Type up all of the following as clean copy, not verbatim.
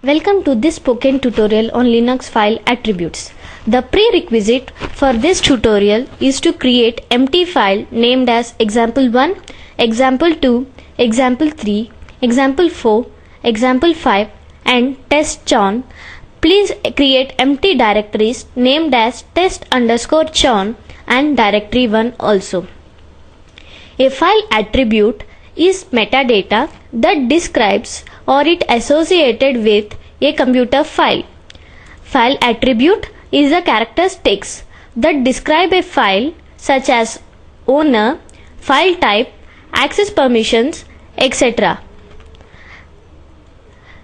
Welcome to this spoken tutorial on Linux file attributes. The prerequisite for this tutorial is to create empty file named as example1, example2, example3, example4, example5 and test_chown. Please create empty directories named as test_chown and directory1 also. A file attribute is metadata that describes or it associated with a computer file. File attribute is a characteristics that describe a file such as owner, file type, access permissions, etc.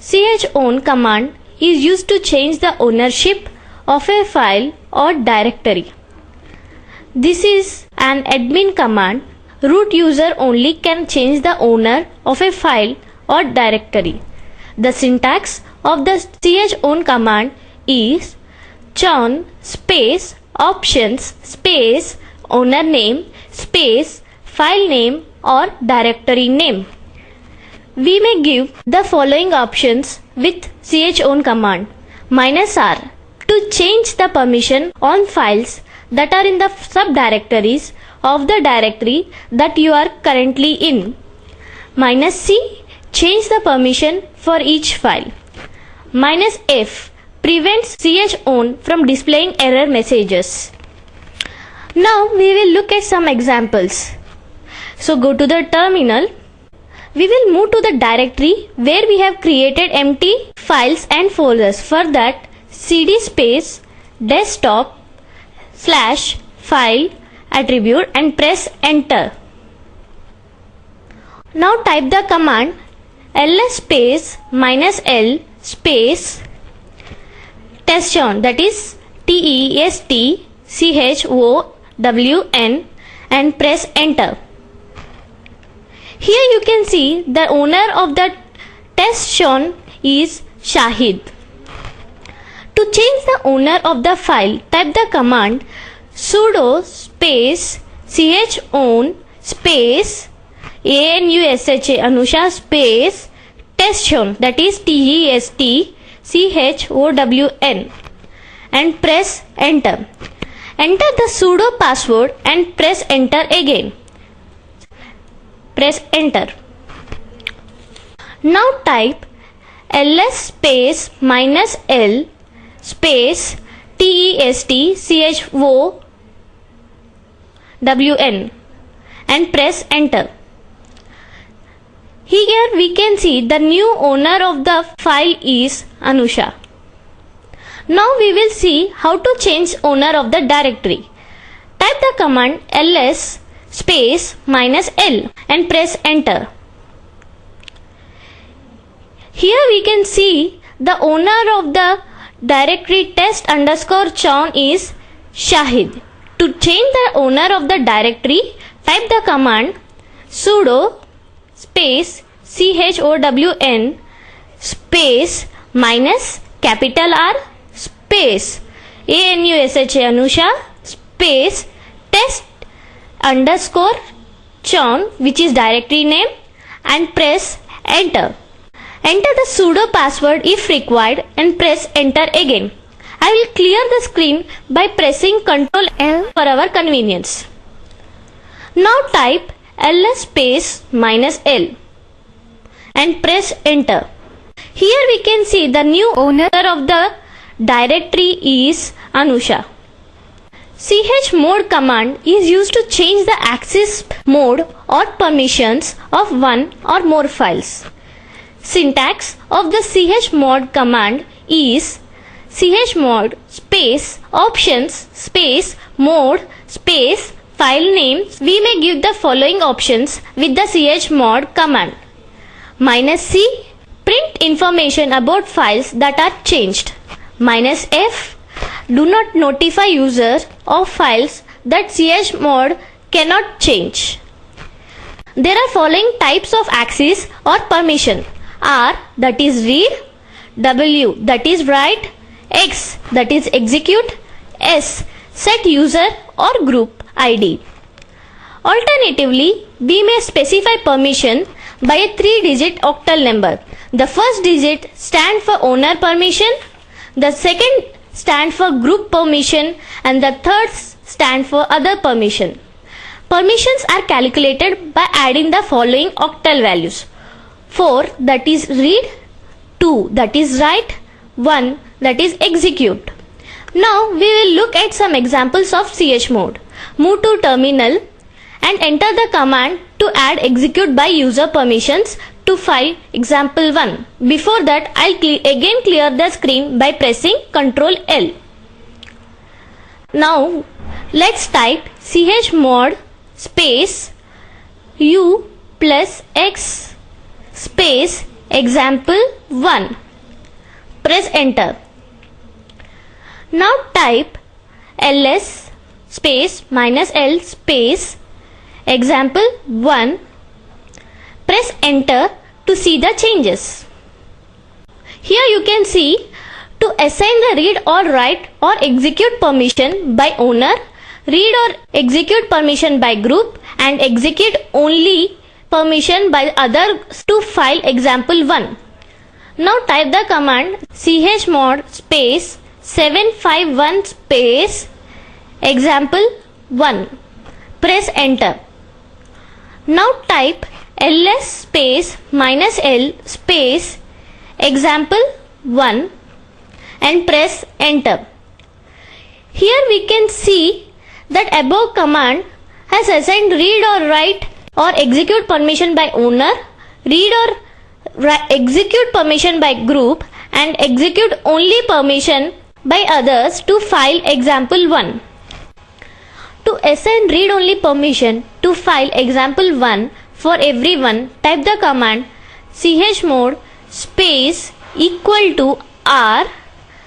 chown command is used to change the ownership of a file or directory. This is an admin command. Root user only can change the owner of a file or directory. The syntax of the chown command is chown space options space owner name space file name or directory name. We may give the following options with chown command. -r to change the permission on files that are in the subdirectories of the directory that you are currently in. -c change the permission for each file. -f prevents chown from displaying error messages. Now we will look at some examples. So go to the terminal. We will move to the directory where we have created empty files and folders. For that, cd space desktop /file attribute and press enter. Now type the command ls space -l space testchown, that is testchown, and press enter. Here you can see the owner of the testchown is Shahid. To change the owner of the file, type the command sudo space chown space anusha space testchown, that is testchown, and press enter. Enter the sudo password and press enter again. Press enter. Now type ls space -l space testchown and press enter. Here we can see the new owner of the file is Anusha. Now we will see how to change owner of the directory. Type the command ls space -l and press enter. Here we can see the owner of the directory test_chown is Shahid. To change the owner of the directory, type the command sudo space chown space -R space anusha space test_chown, which is directory name, and press enter. Enter the sudo password if required and press enter again. I will clear the screen by pressing Ctrl L for our convenience. Now type ls space -l and press enter. Here we can see the new owner of the directory is Anusha. chmod command is used to change the access mode or permissions of one or more files. Syntax of the chmod command is chmod space options space mode space file name. We may give the following options with the chmod command. -c print information about files that are changed. -f do not notify user of files that chmod cannot change. There are following types of access or permission: R, that is read; W, that is write; X, that is execute; S, set user or group ID. Alternatively, we may specify permission by a 3-digit octal number. The first digit stands for owner permission, the second stands for group permission, and the third stands for other permission. Permissions are calculated by adding the following octal values: 4, that is read, 2, that is write, 1, that is execute. Now we will look at some examples of chmod. Move to terminal and enter the command to add execute by user permissions to file example1. Before that, I'll again clear the screen by pressing Ctrl L. Now let's type chmod space u plus x space example1. Press enter. Now type ls space minus l space example1. Press enter to see the changes. Here you can see to assign the read or write or execute permission by owner, read or execute permission by group, and execute only permission by others to file example1. Now type the command chmod space 751 space example1. Press enter. Now type ls space minus l space example1 and press enter. Here we can see that above command has assigned read or write or execute permission by owner, read or execute permission by group, and execute only permission by others to file example1. To assign read only permission to file example1 for everyone, type the command chmod space equal to r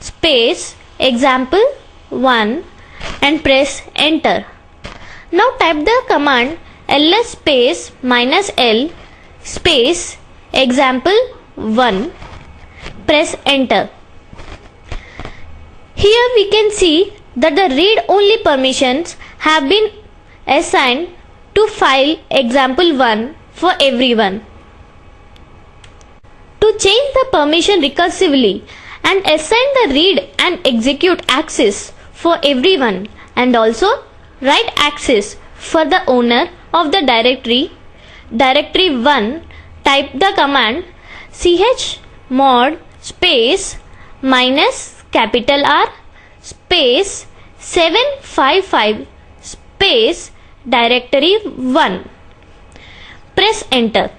space example1 and press enter. Now type the command ls space minus l space example1. Press enter. Here we can see that the read only permissions have been assigned to file example1 for everyone. To change the permission recursively and assign the read and execute access for everyone and also write access for the owner of the directory1, type the command chmod space minus capital R space 755 space directory1. Press enter.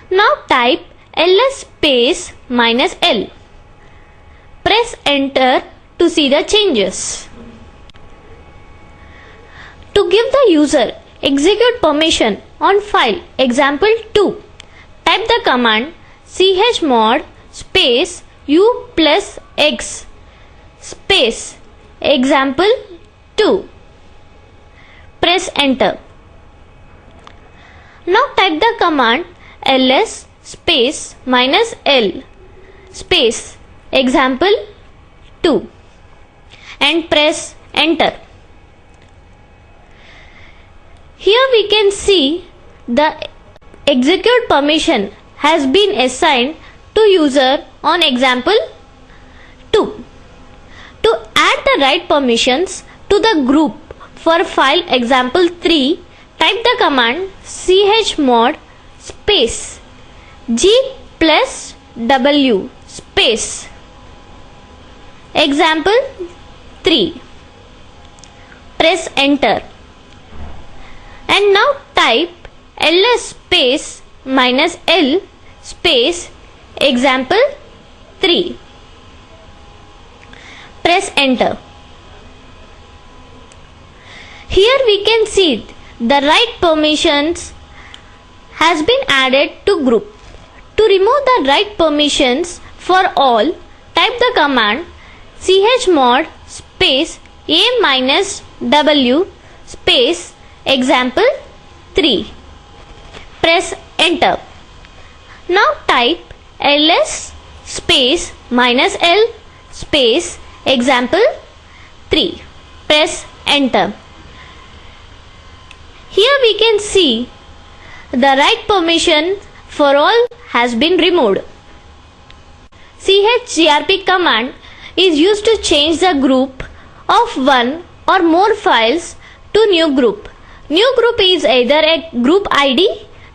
Now type ls space minus l. Press enter to see the changes. To give the user execute permission on file example2, type the command chmod space u plus x space example2. Press enter. Now type the command ls space minus l space example2 and press enter. Here we can see the execute permission has been assigned to user on example 2. To add the right permissions to the group for file example 3, type the command chmod space g plus w space example 3. Press enter. And now type ls space minus l space example 3. Press enter. Here we can see the right permissions has been added to group. To remove the right permissions for all, type the command chmod space a minus w space example 3. Press enter. Now type ls space minus l space example 3. Press enter. Here we can see the right permission for all has been removed. chgrp command is used to change the group of one or more files to new group. New group is either a group ID,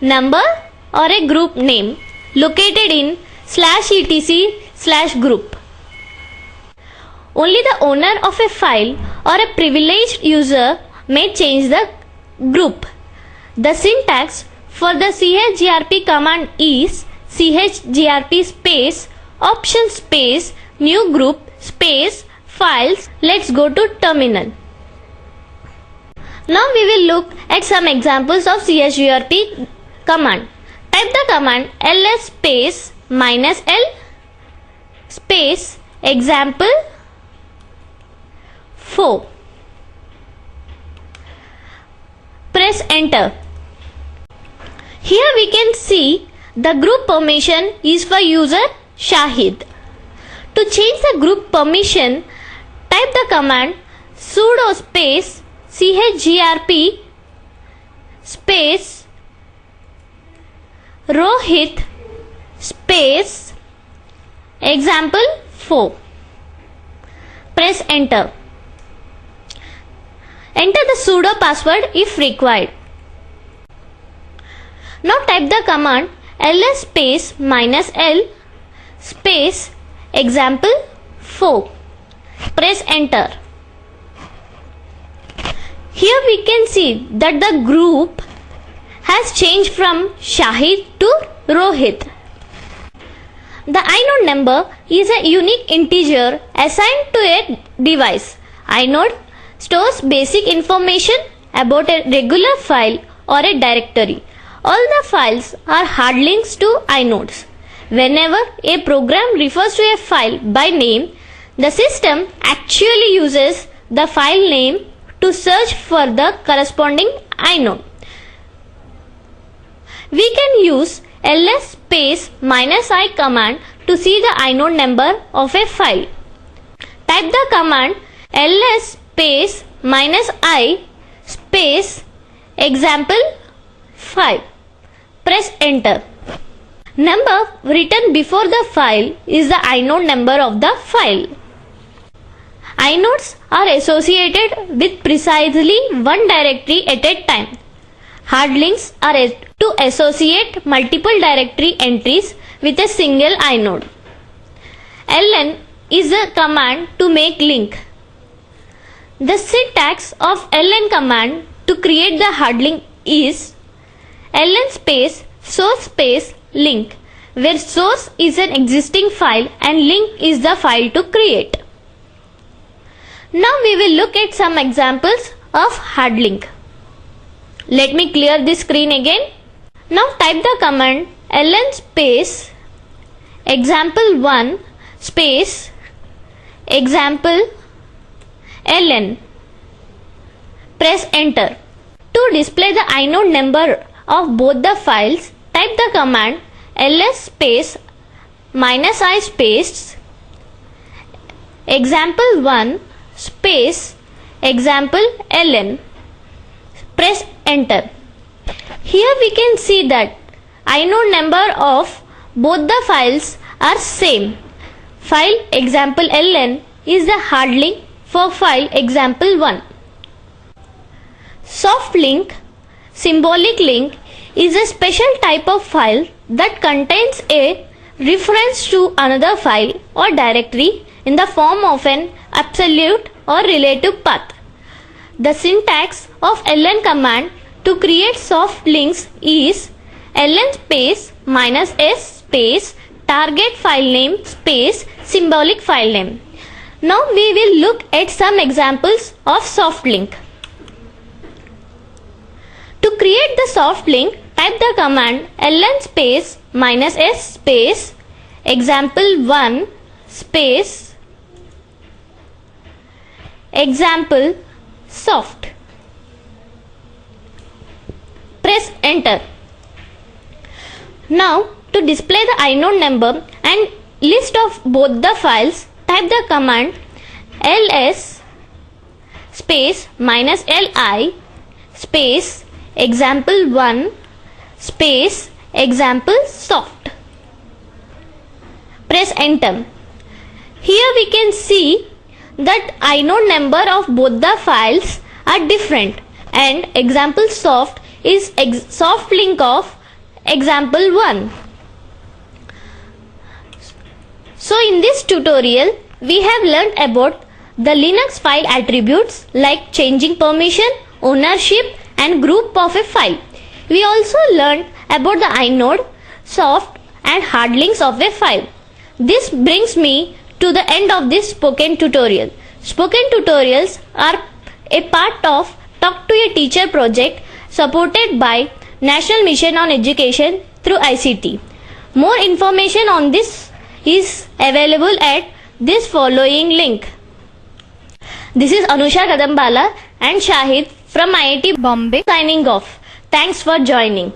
number or a group name located in /etc/group. Only the owner of a file or a privileged user may change the group. The syntax for the chgrp command is chgrp space option space new group space files. Let's go to terminal. Now we will look at some examples of chgrp command. Type the command ls space -l space example 4. Press enter. Here we can see the group permission is for user Shahid. To change the group permission, type the command sudo space chgrp space Rohit space example 4. Press enter. Enter the sudo password if required. Now type the command ls space -l space example 4. Press enter. Here we can see that the group has changed from Shahid to Rohit. The inode number is a unique integer assigned to a device. Inode stores basic information about a regular file or a directory. All the files are hard links to inodes. Whenever a program refers to a file by name, the system actually uses the file name to search for the corresponding inode. We can use ls space -i command to see the inode number of a file. Type the command ls space -i space example 5. Press enter. Number written before the file is the inode number of the file. Inodes are associated with precisely one directory at a time. Hard links are to associate multiple directory entries with a single inode. ln is a command to make link. The syntax of ln command to create the hard link is ln space source space link, where source is an existing file and link is the file to create. Now we will look at some examples of hard link. Let me clear this screen again. Now type the command ln space example1 space example ln. Press enter. To display the inode number of both the files, type the command ls space -i space example1 space example ln. Press enter. Here we can see that inode number of both the files are same. File example ln is the hard link for file example1. Soft link, symbolic link, is a special type of file that contains a reference to another file or directory in the form of an absolute or relative path. The syntax of ln command to create soft links is ln space -s space target file name space symbolic file name. Now we will look at some examples of soft link. To create the soft link, type the command ln space -s space example1 space example soft. Press enter. Now to display the inode number and list of both the files, type the command ls space -li space example1 space Example soft. Press enter. Here we can see that inode number of both the files are different, and example soft is soft link of example 1. So in this tutorial we have learned about the Linux file attributes like changing permission, ownership and group of a file. We also learned about the inode, soft and hard links of a file. This brings me to the end of this spoken tutorial. Spoken tutorials are a part of Talk to a Teacher project supported by National Mission on Education through ICT. More information on this is available at this following link. This is Anusha Kadambala and Shahid from IIT Bombay signing off. Thanks for joining.